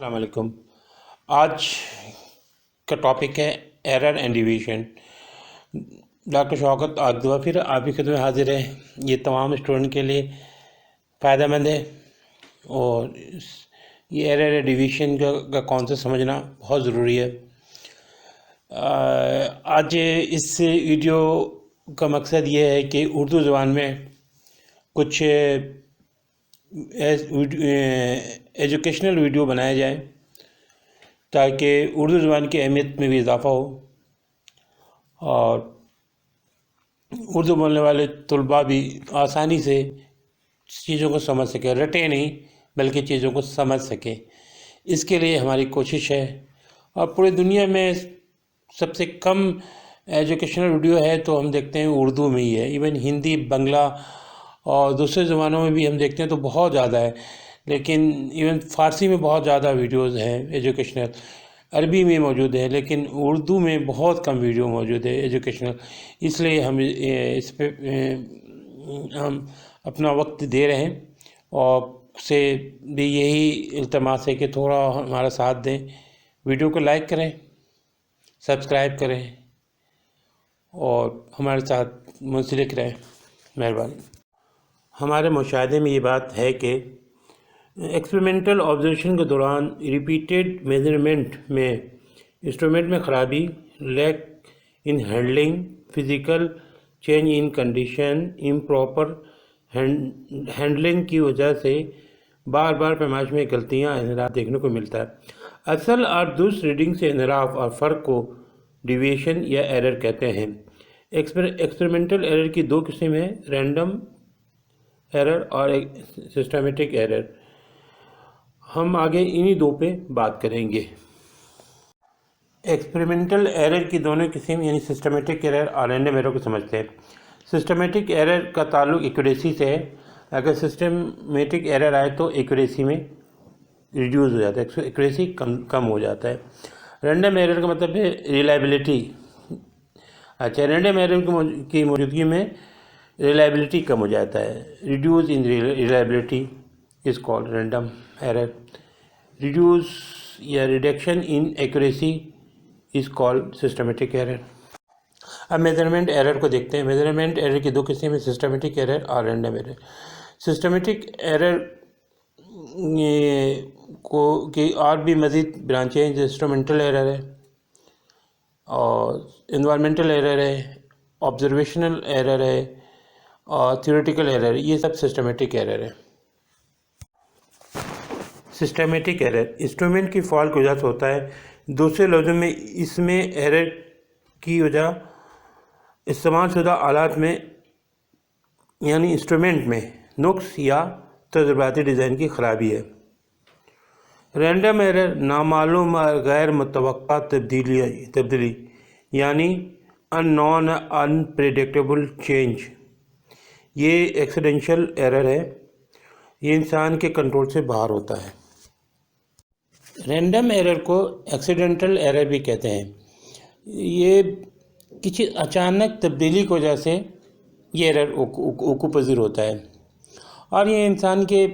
अस्सलाम वालेकुम। आज का टॉपिक है error and division. Doctor Shaukat आज दुआ फिर आप ही खिदमत में हाजिर है। ये तमाम स्टूडेंट के लिए फ़ायदेमंद है और ये एरर एंड डिवीजन का कॉन्सेप्ट समझना बहुत ज़रूरी है। आज इस वीडियो का मकसद ये है कि उर्दू ज़बान में कुछ एजुकेशनल वीडियो बनाया जाए ताकि उर्दू ज़बान की अहमियत में भी इजाफ़ा हो और उर्दू बोलने वाले तलबा भी आसानी से चीज़ों को समझ सके, रटे नहीं बल्कि चीज़ों को समझ सके। इसके लिए हमारी कोशिश है। और पूरी दुनिया में सबसे कम एजुकेशनल वीडियो है तो हम देखते हैं उर्दू में ही है। इवन हिंदी, बांग्ला और दूसरे ज़बानों में भी हम देखते हैं तो बहुत ज़्यादा है, लेकिन इवन फ़ारसी में बहुत ज़्यादा वीडियोज़ हैं एजुकेशनल, अरबी में मौजूद है, लेकिन उर्दू में बहुत कम वीडियो मौजूद है एजुकेशनल। इसलिए हम इस पे हम अपना वक्त दे रहे हैं और से भी यही इल्तमास है कि थोड़ा हमारा साथ दें, वीडियो को लाइक करें, सब्सक्राइब करें और हमारे साथ मुंसलिक रहें। मेहरबानी। हमारे मुशाहदे में ये बात है कि एक्सपेरिमेंटल ऑब्जर्वेशन के दौरान रिपीटेड मेजरमेंट में इंस्ट्रूमेंट में ख़राबी, lack in handling, physical change in condition, improper handling की वजह से बार बार पैमाइश में गलतियाँ इनहराफ देखने को मिलता है। असल और दुरुस्त रीडिंग से इनहराफ और फ़र्क को डिविएशन या एरर कहते हैं। एक्सपेरिमेंटल एरर की दो किस्म हैं, रैंडम एरर और सिस्टमेटिक एरर। हम आगे इन्हीं दो पे बात करेंगे। एक्सपेरिमेंटल एरर की दोनों किस्म यानी सिस्टमेटिक एरर और रैंडम एरर को समझते हैं। सिस्टमेटिक एरर का ताल्लुक एक्यूरेसी से है। अगर सिस्टमेटिक एरर आए तो एक्यूरेसी में रिड्यूस हो जाता है, एक्यूरेसी कम हो जाता है। रैंडम एरर का मतलब है रिलायबिलिटी। अच्छा, रैंडम एरर की मौजूदगी में रिलायबिलिटी कम हो जाता है। Reduce in reliability is called random error. Reduce या reduction in accuracy is called systematic error. अब मेजरमेंट एरर को देखते हैं। मेजरमेंट एरर की दो किस्में हैं, सिस्टमेटिक एरर और रैंडम एरर। सिस्टमेटिक एरर की और भी मज़ीद ब्रांचें हैं, इंस्ट्रूमेंटल एरर है और इन्वायरमेंटल एरर है, ऑब्जर्वेशनल एरर है और थ्योरेटिकल एरर। ये सब सिस्टमेटिक एरर है। सिस्टमेटिक एरर इंस्ट्रूमेंट की फॉल्ट की वजह से होता है। दूसरे लफ्ज़ों में इसमें एरर की वजह इस्तेमाल शुदा आलात में यानी इंस्ट्रूमेंट में नुक्स या तजुर्बाती डिज़ाइन की ख़राबी है। रैंडम एरर नामालूम और गैर मुतवक्का तब्दीली यानी अननोन अनप्रेडिक्टेबल चेंज। ये एक्सीडेंशियल एरर है, ये इंसान के कंट्रोल से बाहर होता है। रैंडम एरर को एक्सीडेंटल एरर भी कहते हैं। ये किसी अचानक तब्दीली की वजह से ये एरर ओकुपज़ीर होता है और ये इंसान के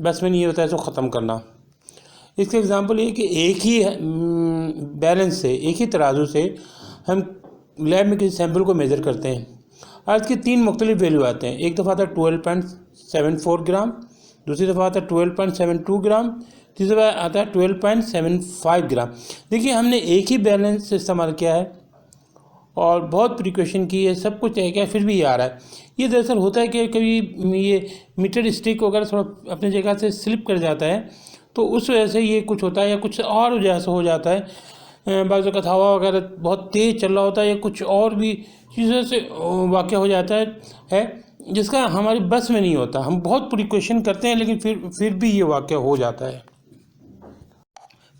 बस में नहीं होता है इसको ख़त्म करना। इसका एग्ज़ाम्पल ये कि एक ही बैलेंस से, एक ही तराजू से हम लैब में किसी सैम्पल को मेज़र करते हैं और इसके तीन मुख्तलिफ वैल्यू आते हैं। एक दफ़ा आता है 12.74 ग्राम, दूसरी दफ़ा आता है 12.72 ग्राम, तीसरी दफ़ा आता है 12.75 ग्राम। देखिए, हमने एक ही बैलेंस इस्तेमाल किया है और बहुत प्रिकॉशन की है, सब कुछ है क्या, फिर भी ये आ रहा है। ये दरअसल होता है कि कभी ये मीटर स्टिक वगैरह थोड़ा अपनी जगह से स्लिप कर जाता है तो उस वजह से ये कुछ होता है, या कुछ और वजह से हो जाता है। बाज़ वक़्त हवा वगैरह बहुत तेज़ चल रहा होता है या कुछ और भी चीज़ों से वाक़ हो जाता है जिसका हमारी बस में नहीं होता। हम बहुत प्रिकॉशन करते हैं लेकिन फिर भी ये वाक़ हो जाता है।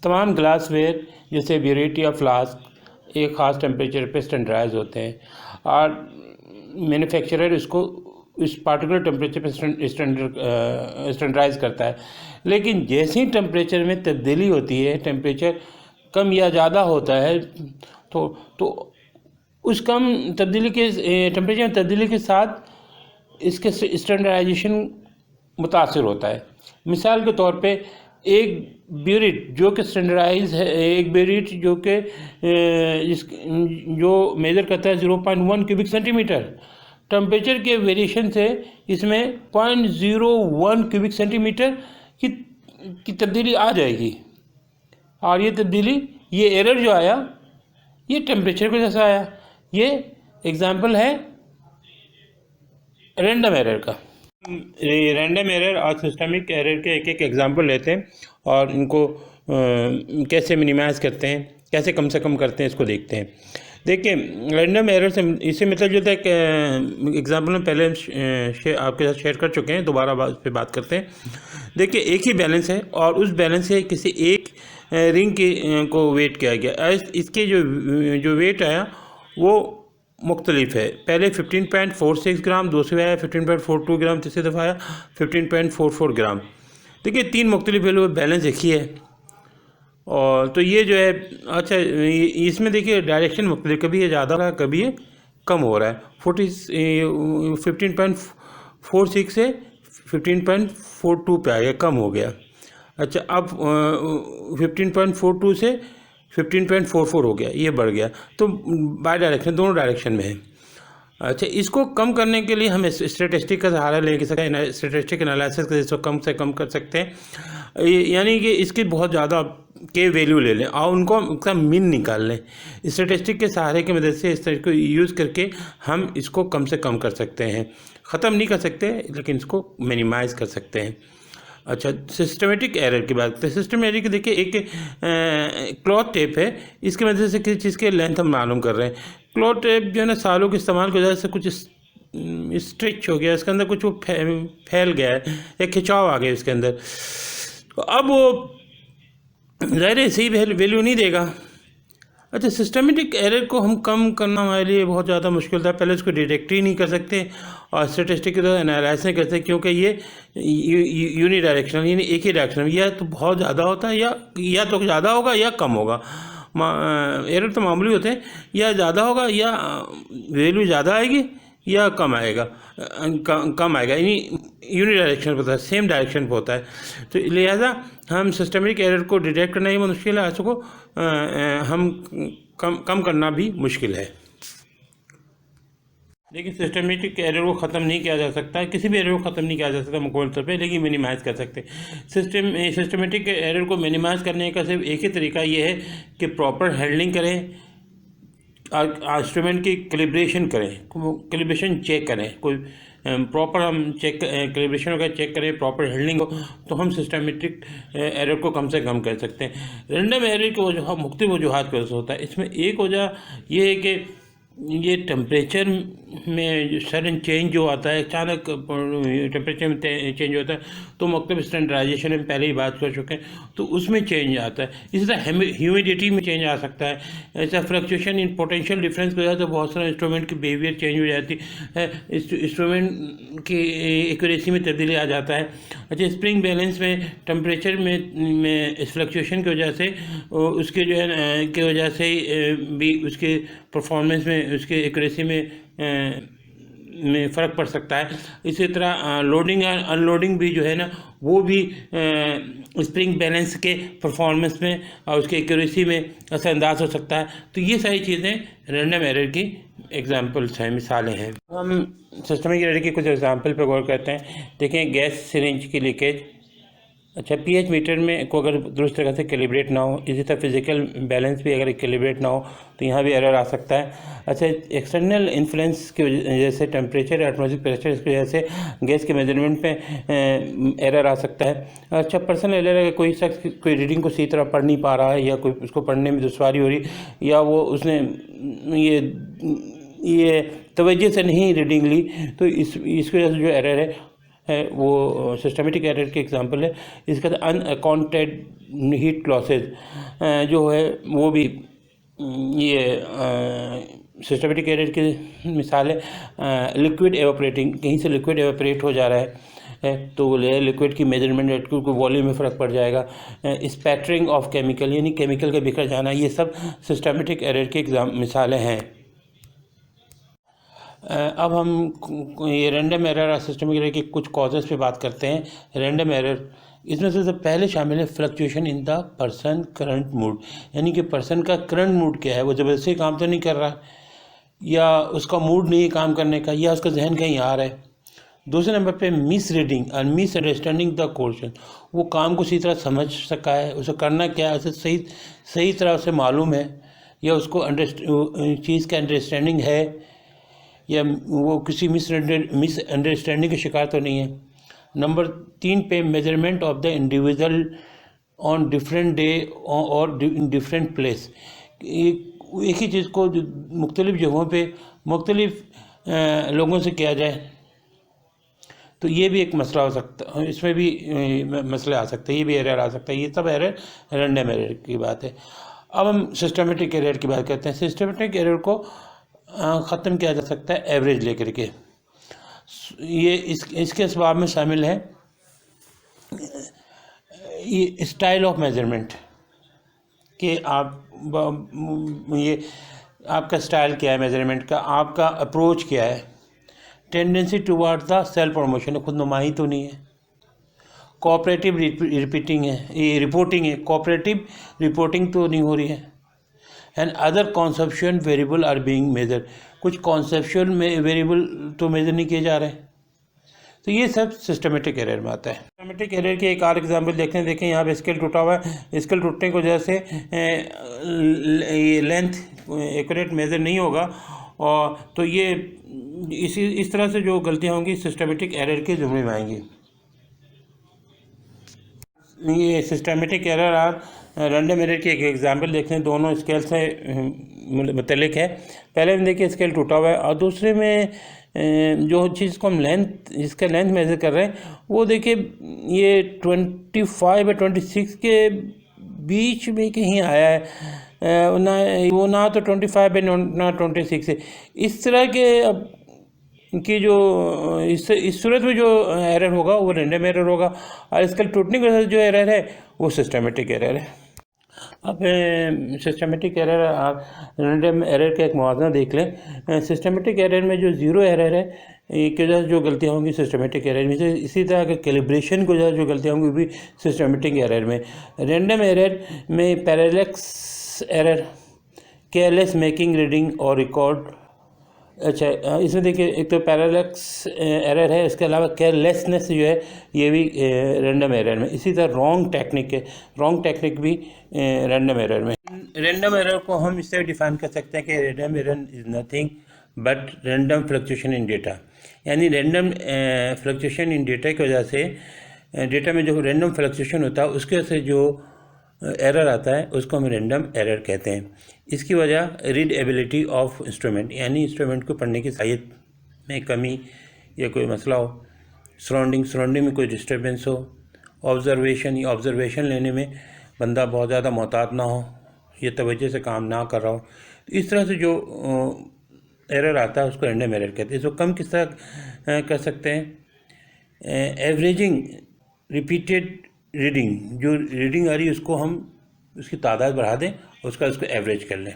तमाम ग्लासवेयर जैसे ब्यूरेट या फ्लास्क एक ख़ास टेम्परेचर पे स्टैंडर्डाइज होते हैं और मैन्युफैक्चरर इसको इस पार्टिकुलर टेम्परेचर पे स्टैंडर्डाइज करता है। लेकिन जैसे ही टेम्परेचर में तब्दीली होती है, टेम्परेचर कम या ज़्यादा होता है तो उस कम तब्दीली के टेम्परेचर में तब्दीली के साथ इसके स्टैंडर्डाइजेशन मुतासिर होता है। मिसाल के तौर पे एक ब्यूरिट जो कि स्टैंडर्डाइज है, एक ब्यूरिट जो कि जो मेजर करता है 0.1 क्यूबिक सेंटीमीटर, टेम्परेचर के वेरिएशन से इसमें 0.01 क्यूबिक सेंटीमीटर की तब्दीली आ जाएगी। और ये तब्दीली, ये एरर जो आया, ये टेम्परेचर की वजह से आया। ये एग्जांपल है रैंडम एरर का। रैंडम एरर और सिस्टमिक एरर के एक एक एग्जांपल लेते हैं और इनको कैसे मिनिमाइज़ करते हैं, कैसे कम से कम करते हैं, इसको देखते हैं। देखिए, रैंडम एरर से इससे मतलब जो था कि एग्जांपल में पहले आपके साथ शेयर कर चुके हैं, दोबारा इस पर बात करते हैं। देखिए, एक ही बैलेंस है और उस बैलेंस से किसी एक रिंग को वेट किया गया। इसके जो वेट आया वो मुख्तलिफ है। पहले 15.46 ग्राम, दूसरे आया 15.42 ग्राम, तीसरी दफ़ा आया 15.44 ग्राम। देखिए, 3 मुख्तलिफ वैल्यू, बैलेंस एक ही है। और तो ये जो है, अच्छा, इसमें देखिए डायरेक्शन मुख्तलिफ, कभी ये ज़्यादा हो रहा है, कभी ये कम हो रहा है। 15.46 से 15.42 पे आ गया, कम हो गया। अच्छा, अब 15.42 से 15.44 हो गया, ये बढ़ गया। तो बाय डायरेक्शन, दोनों डायरेक्शन में है। अच्छा, इसको कम करने के लिए हम स्टैटिस्टिक का सहारा ले सकते हैं, स्टैटिस्टिक एनालिसिस का, इसको कम से कम कर सकते हैं। यानी कि इसकी बहुत ज़्यादा के वैल्यू ले लें और उनको उसका मीन निकाल लें। स्टैटिस्टिक के सहारे की मदद से इस तरह को यूज़ करके हम इसको कम से कम कर सकते हैं। ख़त्म नहीं कर सकते, लेकिन इसको मिनिमाइज़ कर सकते हैं। अच्छा, सिस्टमेटिक एरर की बात करते हैं। सिस्टमेटिक, देखिए, एक क्लॉथ टेप है, इसकी वजह से किसी चीज़ के लेंथ हम मालूम कर रहे हैं। क्लॉथ टेप जो है ना, सालों के इस्तेमाल की वजह से कुछ स्ट्रिच हो गया, इसके अंदर कुछ वो फैल गया है, एक खिंचाव आ गया इसके अंदर। अब वो ज़ाहिर है सही वैल्यू नहीं देगा। अच्छा, सिस्टमेटिक एरर को हम कम करना हमारे लिए बहुत ज़्यादा मुश्किल था। पहले इसको डिटेक्ट ही नहीं कर सकते और स्टैटिस्टिक की तरह एनालाइज नहीं कर सकते, क्योंकि ये यूनी डायरेक्शनल, यानी एक ही डायरेक्शनल, या तो बहुत ज़्यादा होता है या तो ज़्यादा होगा या कम होगा। एरर तो मामूली होते हैं, या ज़्यादा होगा या वैल्यू ज़्यादा आएगी या कम आएगा, कम आएगा, यानी यूनी डायरेक्शन पर होता है, सेम डायरेक्शन पर होता है। तो लिहाजा हम सिस्टमेटिक एरर को डिटेक्ट करना ही मुश्किल है, इसको हम कम करना भी मुश्किल है। लेकिन सिस्टमेटिक एरर को ख़त्म नहीं किया जा सकता, किसी भी एरर को ख़त्म नहीं किया जा सकता मुकम्मल तौर पे, लेकिन मिनिमाइज़ कर सकते हैं। सिस्टमेटिक एरर को मिनिमाइज़ करने का सिर्फ एक ही तरीका ये है कि प्रॉपर हैंडलिंग करें, इंस्ट्रूमेंट की कैलिब्रेशन करें, कैलिब्रेशन चेक करें, कोई प्रॉपर हम चेक कैलिब्रेशन वगैरह चेक करें, प्रॉपर हैंडलिंग हो, तो हम सिस्टमेटिक एरर को कम से कम कर सकते हैं। रैंडम एरर की वजह मुख्तलिफ वजूहात की वजह से होता है। इसमें एक वजह यह है कि ये टेम्परेचर में सडन चेंज जो आता है, अचानक टेम्परेचर में चेंज होता है, तो मुख्तलिफ स्टैंडर्डाइजेशन में पहले ही बात कर चुके हैं, तो उसमें चेंज आता है। इसी तरह ह्यूमिडिटी में चेंज आ सकता है। ऐसा फ्लक्चुएशन इन पोटेंशियल डिफरेंस की वजह से बहुत सारे इंस्ट्रूमेंट की बिहेवियर चेंज हो जाती है, इंस्ट्रूमेंट की एक्यूरेसी में तब्दीली आ जाता है। अच्छा, स्प्रिंग बैलेंस में टेम्परेचर में इस फ्लक्चुएशन की वजह से, उसके जो है की वजह से भी उसके परफॉर्मेंस में, उसके एक्यूरेसी में फ़र्क पड़ सकता है। इसी तरह लोडिंग और अनलोडिंग भी जो है ना, वो भी स्प्रिंग बैलेंस के परफॉर्मेंस में और उसके एक्यूरेसी में असरअंदाज हो सकता है। तो ये सारी चीज़ें रैंडम एरर की एग्जांपल्स हैं, मिसालें हैं। हम सिस्टमिक एरर की कुछ एग्जांपल पर गौर करते हैं। देखें, गैस सिरिंज की लीकेज। अच्छा, पीएच मीटर में को अगर दुरुस्त तरह से कैलिब्रेट ना हो, इसी तरह फिजिकल बैलेंस भी अगर कैलिब्रेट ना हो, तो यहाँ भी एरर आ सकता है। अच्छा, एक्सटर्नल इन्फ्लुएंस की वजह से, टेम्परेचर, एटमॉस्फेरिक प्रेशर, इसकी वजह से गैस के मेजरमेंट में एरर आ सकता है। अच्छा, पर्सनल एरर है, कोई शख्स कोई रीडिंग को सही तरह पढ़ नहीं पा रहा है, या कोई उसको पढ़ने में दुश्वारी हो रही, या वो उसने ये तवज्जो से नहीं रीडिंग ली, तो इसकी वजह से जो एरर है वो सिस्टमेटिक एरर की एग्जांपल है। इसके बाद अनअकाउंटेड हीट लॉसेज जो है, वो भी ये सिस्टमेटिक एरर की मिसाल है। लिक्विड एवापोरेटिंग, कहीं से लिक्विड एवापोरेट हो जा रहा है, तो लिक्विड की मेजरमेंट को वॉल्यूम में फ़र्क पड़ जाएगा। स्पैटरिंग ऑफ केमिकल, यानी केमिकल का बिखर जाना, ये सब सिस्टमेटिक एरर की मिसालें हैं। अब हम ये रैंडम एरर और सिस्टमिक एरर के कुछ कॉजेज़ पे बात करते हैं। रैंडम एरर, इसमें से सबसे पहले शामिल है fluctuation in the person current mood, यानी कि पर्सन का करंट मूड क्या है, वो ज़बरदस्ती काम तो नहीं कर रहा, या उसका मूड नहीं है काम करने का, या उसका जहन कहीं आ रहा है। दूसरे नंबर पे मिस रीडिंग और मिस अंडरस्टैंडिंग द क्वेश्चन, वो काम को सही तरह समझ सका है, उसे करना क्या है उसे सही तरह से मालूम है, या उसको चीज़ का अंडरस्टैंडिंग है, या वो किसी मिस अंडरस्टैंडिंग का शिकार तो नहीं है। नंबर 3 पे measurement of the individual on different day और इन डिफरेंट प्लेस, एक ही चीज़ को मुख्तलिफ जगहों पे मुख्तलिफ लोगों से किया जाए, तो ये भी एक मसला हो सकता है, इसमें भी मसले आ सकते हैं, ये भी एरर आ सकता है। ये सब एरर रैंडम एरर की बात है। अब हम सिस्टमेटिक एरर की बात करते हैं। सिस्टमेटिक एरर को ख़त्म किया जा सकता है एवरेज लेकर के। ये इसके असबाब में शामिल है ये स्टाइल ऑफ मेजरमेंट, कि आप ये आपका स्टाइल क्या है मेजरमेंट का, आपका अप्रोच क्या है। Tendency toward the self promotion, खुद नुमाही तो नहीं है। कोऑपरेटिव रिपीटिंग है, ये रिपोर्टिंग है, कोऑपरेटिव रिपोर्टिंग तो नहीं हो रही है। And other conception variable are being measure, कुछ कॉन्सेप्शन में वेरिएबल तो मेजर नहीं किए जा रहे। तो ये सब सिस्टमेटिक एरर में आता है। सिस्टमेटिक एरर के एक और एग्जांपल देखें यहाँ पे स्केल टूटा हुआ है। स्केल टूटने की वजह से ये लेंथ एक्यूरेट मेजर नहीं होगा, और तो ये इस तरह से जो गलतियाँ होंगी सिस्टमेटिक एरर के जुम्मे में आएंगी। ये सिस्टमेटिक एरर और रैंडम एरर की एक एग्जांपल देखते हैं, दोनों स्केल से मुतल्लिक है। पहले में देखिए स्केल टूटा हुआ है, और दूसरे में जो चीज़ को हम इसका लेंथ मेजर कर रहे हैं वो देखिए ये 25 और 26 के बीच में कहीं आया है, ना तो 25 है ना 26 है। इस तरह के कि जो इस सूरत में जो एरर होगा वो रैंडम एरर होगा, और इसका टूटने की वजह से जो एरर है वो सिस्टमेटिक एरर है। अब सिस्टमेटिक एरर और रैंडम एरर का एक मुआवजा देख लें। सिस्टमेटिक एरर में जो ज़ीरो एरर है की वजह से जो गलतियाँ होंगी सिस्टमेटिक एरर में, इसी तरह के कैलिब्रेशन की वजह से जो गलतियाँ होंगी वो भी सिस्टमेटिक एरर में। रैंडम एरर में parallax error, careless making reading और रिकॉर्ड। अच्छा, इसमें देखिए एक तो पैरेलैक्स एरर है, इसके अलावा केयरलेसनेस जो है ये भी रैंडम एरर में। इसी तरह रॉन्ग टेक्निक है, रॉन्ग टेक्निक भी रैंडम एरर में। रैंडम एरर को हम इससे डिफाइन कर सकते हैं कि random error is nothing but random fluctuation in data, यानी रैंडम फ्लक्चुएशन इन डेटा की वजह से डेटा में जो रैंडम फ्लक्चुएशन होता है उसके वजह से जो एरर आता है उसको हम रैंडम एरर कहते हैं। इसकी वजह रीड एबिलिटी ऑफ इंस्ट्रूमेंट, यानी इंस्ट्रूमेंट को पढ़ने की सलाहियत में कमी या कोई मसला हो, सराउंडिंग में कोई डिस्टर्बेंस हो, ऑब्जर्वेशन लेने में बंदा बहुत ज़्यादा मोहतात ना हो, ये तवज्जो से काम ना कर रहा हो। तो इस तरह से जो एरर आता है उसको रैंडम एरर कहते हैं। इसको कम किस तरह कर सकते हैं? एवरेजिंग रिपीटेड रीडिंग, जो रीडिंग आ रही है उसको हम उसकी तादाद बढ़ा दें, उसको एवरेज कर लें।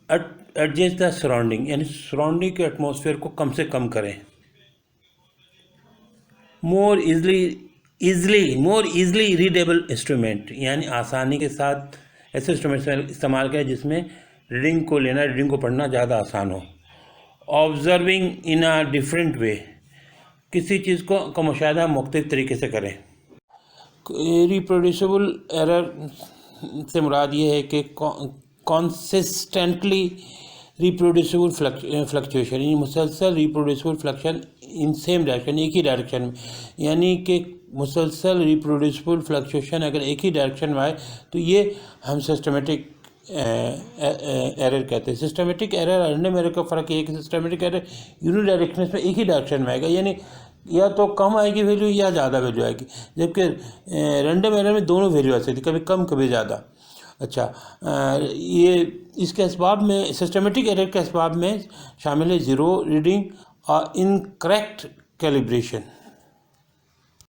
एडजस्ट द सराउंडिंग, यानी सराउंडिंग के एटमॉस्फेयर को कम से कम करें। मोर इजली रीडेबल इंस्ट्रूमेंट, यानी आसानी के साथ ऐसे इंस्ट्रूमेंट इस्तेमाल करें जिसमें रीडिंग को लेना, रीडिंग को पढ़ना ज़्यादा आसान हो। Observing in a different way, किसी चीज़ को मुशाहिदा मुख्तलिफ तरीके से करें। रिप्रोड्यूसिबल एरर से मुराद ये है कि कॉन्सिस्टेंटली रिप्रोड्यूसिबल फ्लक्चुएशन, यानी मुसलसल रिप्रोड्यूसिबल फ्लक्शन इन सेम डायरेक्शन, एक ही डायरेक्शन में, यानी कि मुसलसल रिप्रोड्यूसिबल फ्लक्चुएशन अगर एक ही डायरेक्शन में आए तो ये हम सिस्टमेटिक एरर कहते हैं। सिस्टमेटिक एरर और रैंडम एरर का फ़र्क ये है कि सिस्टमेटिक एरर यूनिडायरेक्शनल में एक ही डायरेक्शन में आएगा, यानी या तो कम आएगी वैल्यू या ज़्यादा वैल्यू आएगी, जबकि रैंडम एरर में दोनों वैल्यू आ सकती, कभी कम कभी ज़्यादा। अच्छा, ये इसके असबाब में सिस्टमेटिक एरर के असबाब में शामिल है ज़ीरो रीडिंग और इनकरेक्ट कैलिब्रेशन।